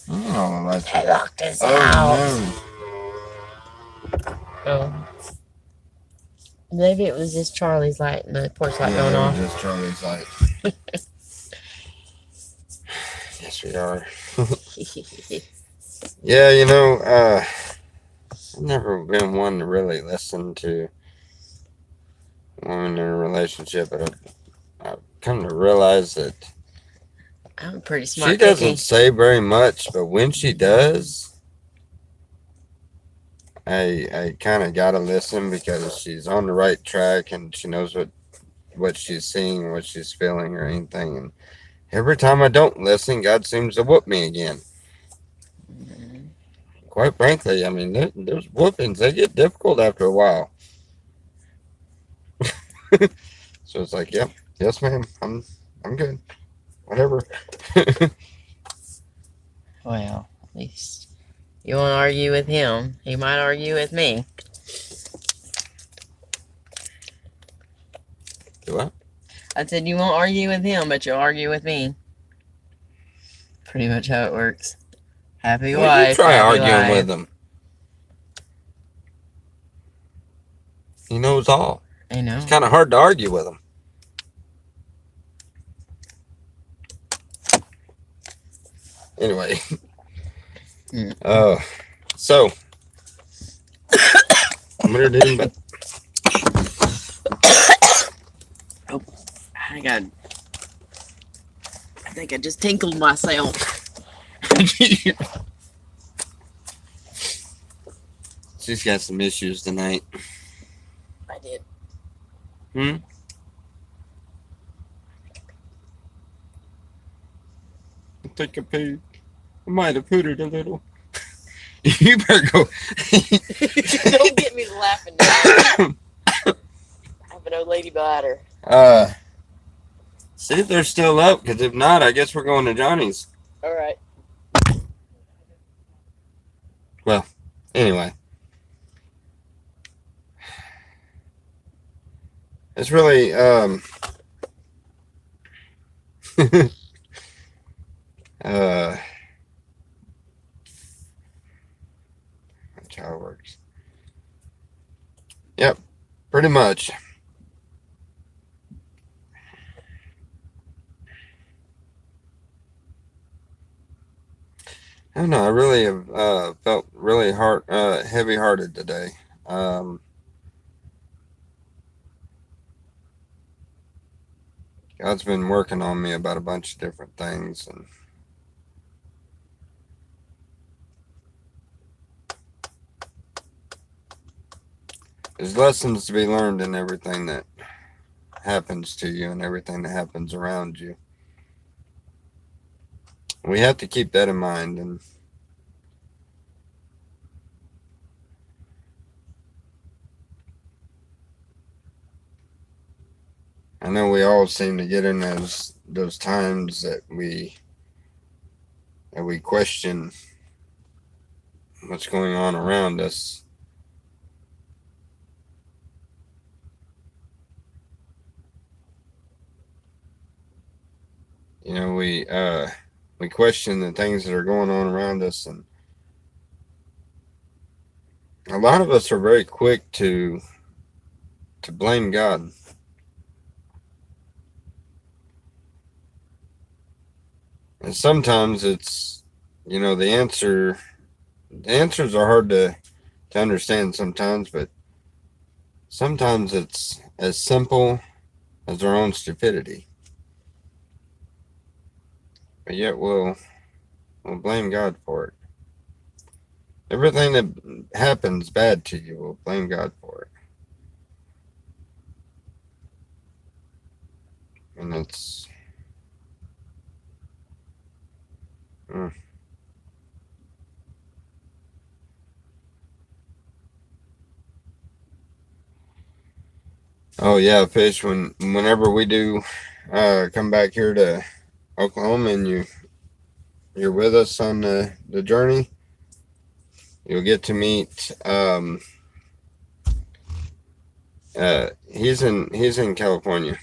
Oh, that's They locked us out. Oh. Maybe it was just Charlie's light and the porch light going off. Just Charlie's light. Yes, we are. Yeah, I've never been one to really listen to women in a relationship, but I've come to realize that I'm a pretty smart she doesn't cookie. say very much, but when she does, I kind of gotta listen because she's on the right track and she knows what she's seeing, what she's feeling, or anything. And every time I don't listen, God seems to whoop me again. Quite frankly, I mean, those whoopings, they get difficult after a while. So it's like, yep, yes, ma'am, I'm good, whatever. Well, at least you won't argue with him. He might argue with me. Do what? I said you won't argue with him, but you'll argue with me. Pretty much how it works. Happy Well, wife. you try happy arguing life. with him. He knows all. I know. It's kind of hard to argue with him. Anyway. So what are you doing? But I think I just tinkled myself. She's got some issues tonight. I did. I think I pooed. I might have pooed a little. You better go. Don't get me laughing now. I have an old lady bladder. See if they're still up, because if not, I guess we're going to Johnny's. All right. Well, anyway. It's really, that's how it works. Yep, pretty much. I don't know. I really have felt really heavy-hearted today. God's been working on me about a bunch of different things, and there's lessons to be learned in everything that happens to you and everything that happens around you. We have to keep that in mind, and I know we all seem to get in those times that we question what's going on around us. We question the things that are going on around us, and a lot of us are very quick to blame God. And sometimes it's, the answers are hard to understand sometimes, but sometimes it's as simple as our own stupidity. But yet we'll blame God for it. Everything that happens bad to you, we'll blame God for it. And it's Oh yeah, Fish, whenever we do come back here to Oklahoma and you're with us on the journey, you'll get to meet He's in California.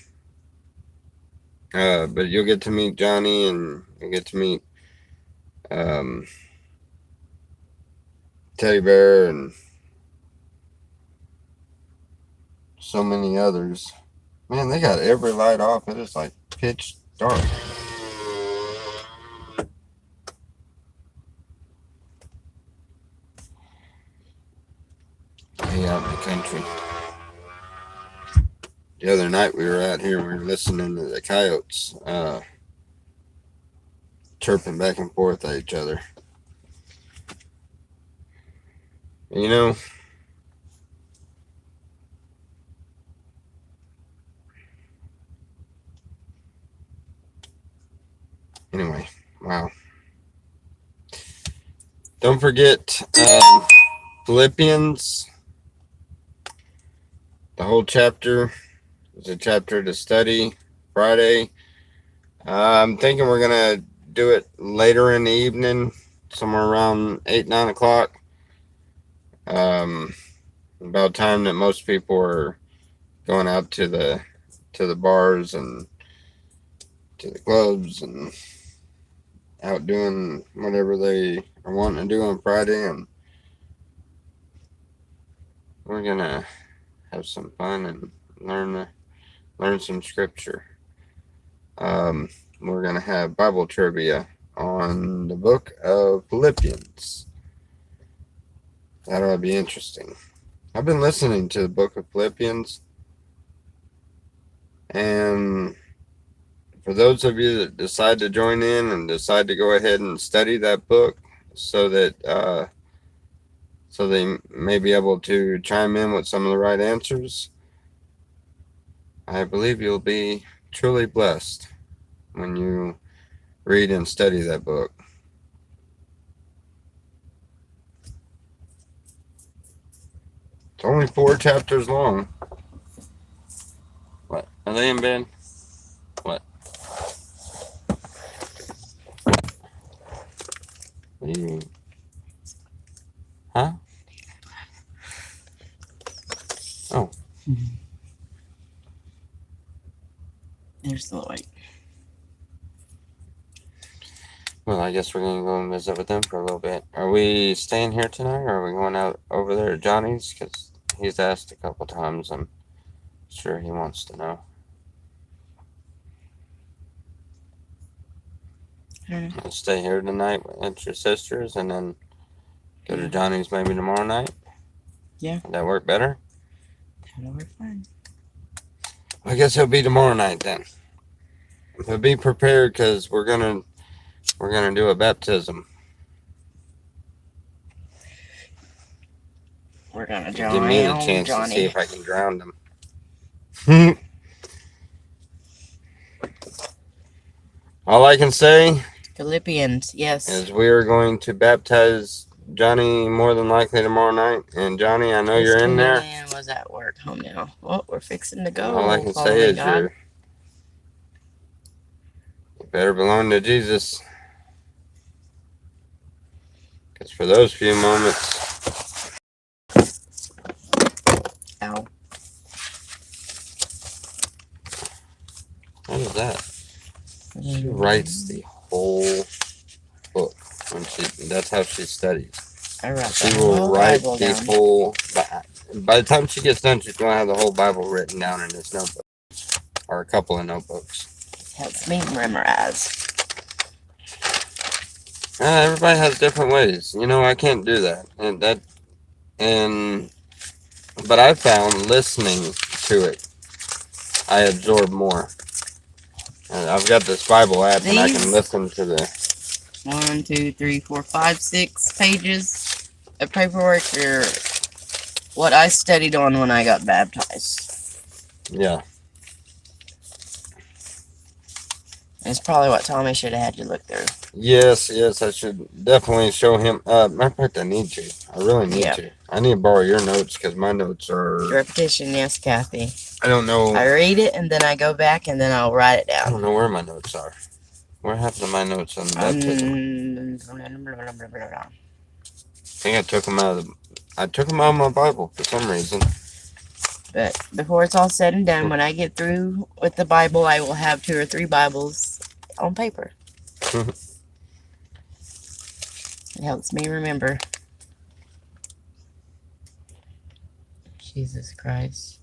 But you'll get to meet Johnny, and you'll get to meet um, Teddy Bear, and so many others. Man, they got every light off. It is like pitch dark. Way out in the country. The other night we were out here and we were listening to the coyotes chirping back and forth at each other. You know, anyway, wow. Don't forget Philippians. The whole chapter is a chapter to study Friday. I'm thinking we're going to do it later in the evening, somewhere around 8, 9 o'clock. About time that most people are going out to the bars and to the clubs and out doing whatever they are wanting to do on Friday, and we're gonna have some fun and learn some scripture. We're gonna have Bible trivia on the book of Philippians. That'll be interesting. I've been listening to the book of Philippians, and for those of you that decide to join in and decide to go ahead and study that book so that so they may be able to chime in with some of the right answers, I believe you'll be truly blessed when you read and study that book. It's only 4 chapters long. What? Are they in bed? What? What do you... Huh? Oh. There's the light. Well, I guess we're going to go and visit with them for a little bit. Are we staying here tonight, or are we going out over there to Johnny's? Because he's asked a couple times. I'm sure he wants to know. I don't know. I'll stay here tonight with your sisters and then go to Johnny's maybe tomorrow night? Yeah. Would that work better? That'll work fine. I guess it'll be tomorrow night then. But be prepared, because we're gonna do a baptism. We're gonna Give me the drown chance to Johnny. see if I can drown them. All I can say Philippians, yes. is we are going to baptize Johnny more than likely tomorrow night. And Johnny, I know This you're in tiny there. man was at work home now. Well, we're fixing to go. All I can Follow say me, is God. you better belong to Jesus. Because for those few moments... Ow. What is that? She writes the whole book. That's how she studies. I wrote She the will whole write Bible the down. whole... By the time she gets done, she's going to have the whole Bible written down in this notebook. Or a couple of notebooks. Helps me memorize. Everybody has different ways. You know, I can't do that. But I found listening to it, I absorb more. And I've got this Bible app, and I can listen to the... 1, 2, 3, 4, 5, 6 pages of paperwork are what I studied on when I got baptized. Yeah. It's probably what Tommy should have had you look through. Yes, I should definitely show him. Matter of fact, I need to. I really need to. I need to borrow your notes, because my notes are... Repetition, yes, Kathy. I don't know. I read it, and then I go back, and then I'll write it I down. don't know where my notes are. What happened to my notes on the baptism? I think I took them out of my Bible for some reason. But before it's all said and done, when I get through with the Bible, I will have 2 or 3 Bibles on paper. It helps me remember. Jesus Christ.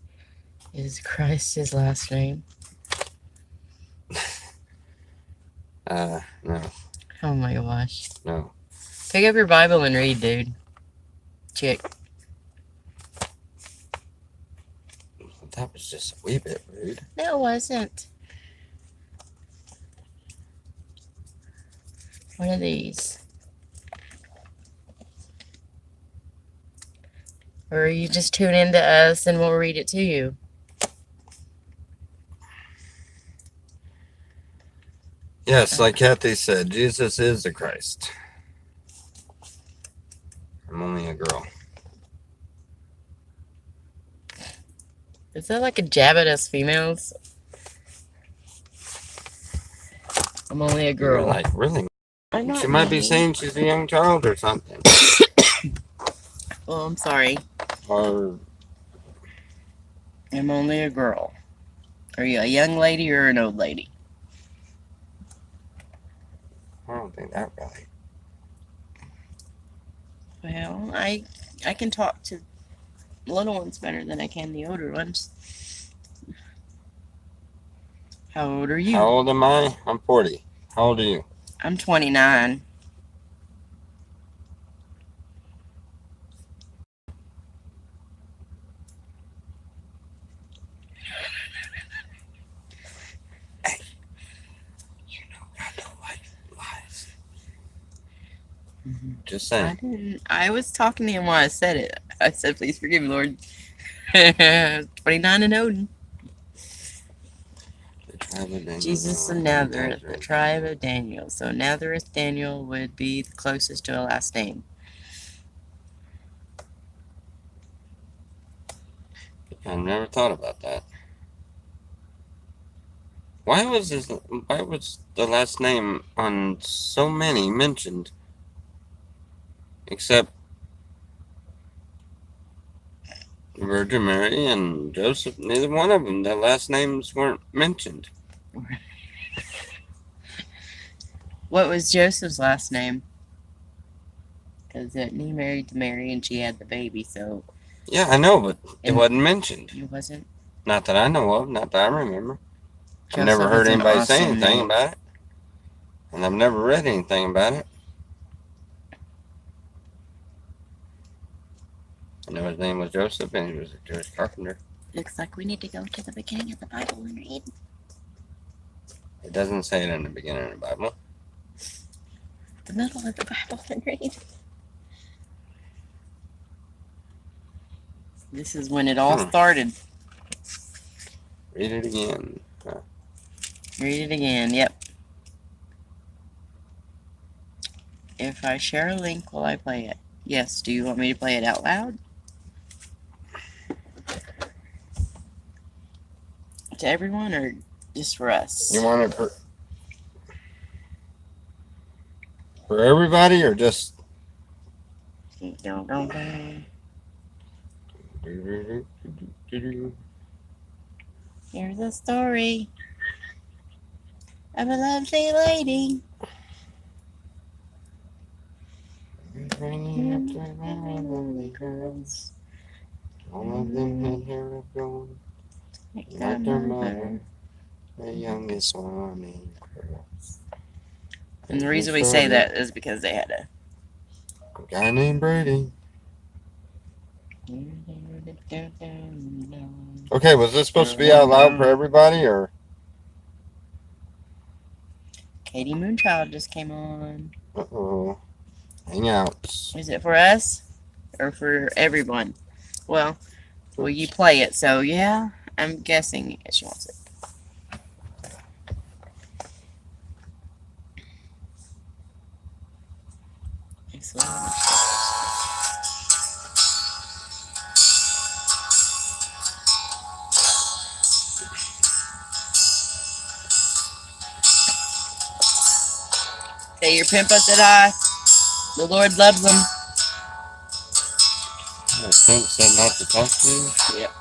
Is Christ his last name? No, Oh my gosh. no. Pick up your Bible and read, dude. Chick. That was just a wee bit rude. No, it wasn't. One of these. Or you just tune into us and we'll read it to you. Yes, like Kathy said, Jesus is the Christ. I'm only a girl. Is that like a jab at us females? I'm only a You're girl. like, really? I'm not She might be mean. saying she's a young child or something. Well, I'm sorry. Or, I'm only a girl. Are you a young lady or an old lady? I don't think that right. Well, I can talk to little ones better than I can the older ones. How old are you? How old am I? I'm 40. How old are you? I'm 29. You know I don't like lies. Mm-hmm. Just I saying. didn't. I was talking to him while I said it. I said, "Please forgive me, Lord." 29 and Odin. The tribe of Daniel. Jesus of Nazareth, the tribe of Daniel. So Nazareth Daniel would be the closest to a last name. I never thought about that. Why was the last name on so many mentioned? Except Virgin Mary and Joseph, neither one of them, their last names weren't mentioned. What was Joseph's last name? Because he married to Mary and she had the baby, so Yeah, I know, but it And- wasn't mentioned. it wasn't. Not that I know of, not that I remember. I've Joseph never heard is an anybody say awesome anything name. about it. And I've never read anything about it. I know his name was Joseph and he was a Jewish carpenter. Looks like we need to go to the beginning of the Bible and read. It doesn't say it in the beginning of the Bible. The middle of the Bible and read. This is when it all started. Read it again. Read it again, yep. If I share a link, will I play it? Yes, do you want me to play it out loud? To everyone or just for us? You want it for everybody or just... Here's a story of a lovely lady. All of them had hair of gold, like their mother, the youngest one in class. And the reason we say that is because they had A guy named Brady. Okay, was this supposed to be out loud for everybody, or? Katie Moonchild just came on. Uh-oh. Hangouts. Is it for us or for everyone? Well, will you play it? So, yeah, I'm guessing she wants it. Excellent. Say your pimp said hi. The Lord loves them. The pimp said not to talk to you? Yep.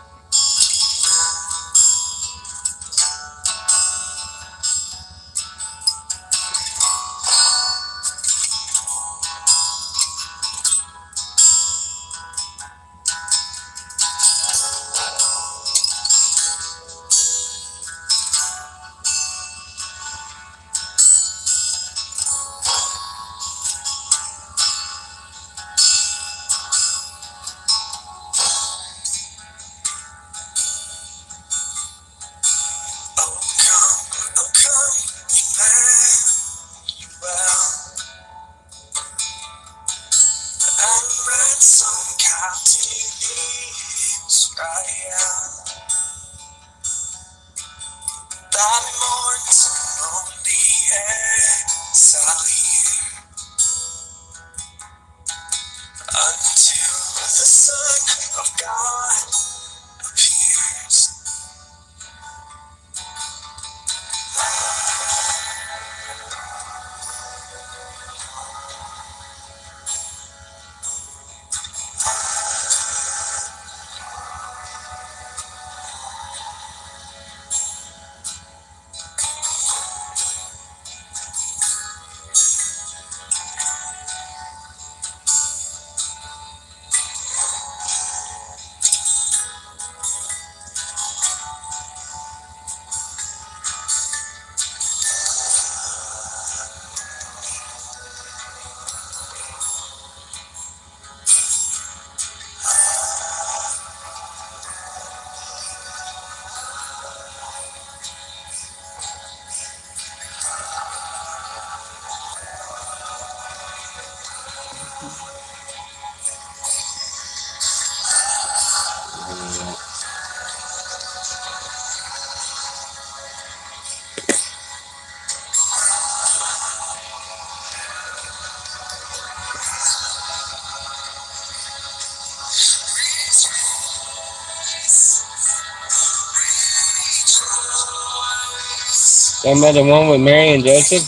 Talking about the one with Mary and Joseph?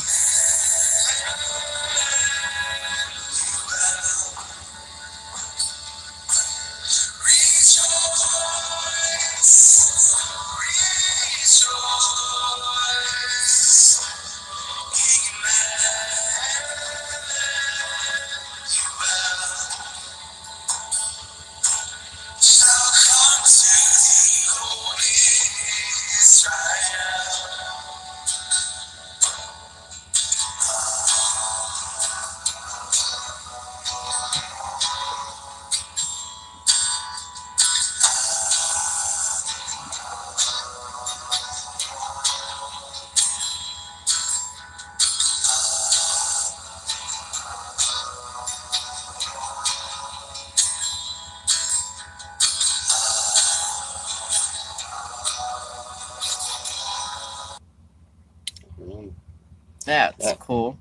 That's Yeah. cool.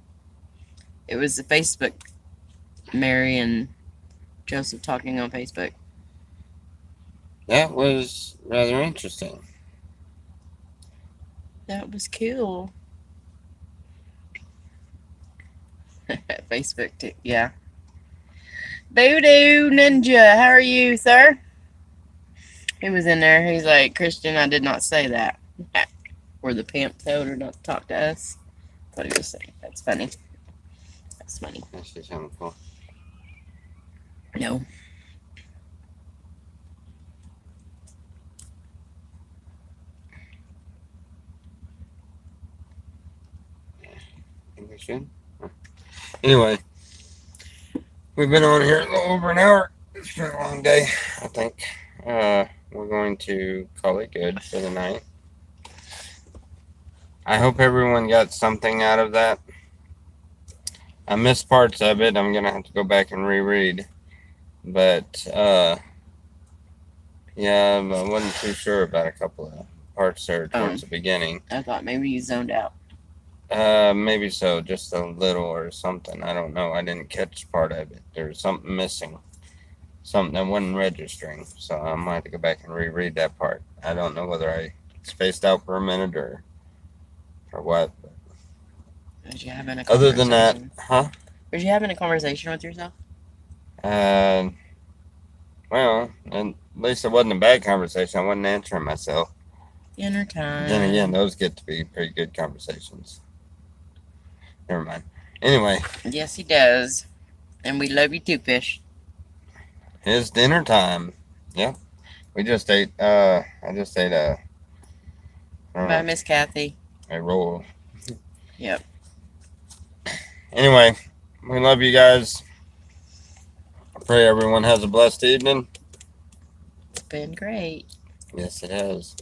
It was the Facebook, Mary and Joseph talking on Facebook. That was rather interesting. That was cool. Facebook, too. Yeah. Voodoo Ninja, how are you, sir? He was in there. He's like, Christian, I did not say that. Or the pimp told her not to talk to us. That's what he was saying. That's funny. That's funny. That's just having fun. No. Think we should? Anyway, we've been on here a little over an hour. It's been a long day, I think. We're going to call it good for the night. I hope everyone got something out of that. I missed parts of it. I'm gonna have to go back and reread. But yeah, I wasn't too sure about a couple of parts there towards the beginning. I thought maybe you zoned out. Maybe so, just a little or something. I don't know. I didn't catch part of it. There was something missing, something that wasn't registering. So I might have to go back and reread that part. I don't know whether I spaced out for a minute or what. But Was you having a other than that, conversation? huh? Was you having a conversation with yourself? Well, at least it wasn't a bad conversation. I wasn't answering myself. Dinner time. Then again, those get to be pretty good conversations. Never mind. Anyway, Yes, he does. And we love you too, Fish. it's dinner time. Yep. We just ate, I just ate Bye, Miss Kathy. a roll. Yep. Anyway, we love you guys. I pray everyone has a blessed evening. It's been great. Yes, it has.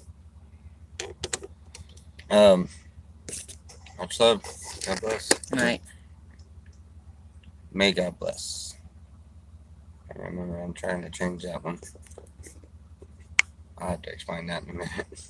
Much love. God bless. Good night. May God bless. I remember I'm trying to change that one. I'll have to explain that in a minute.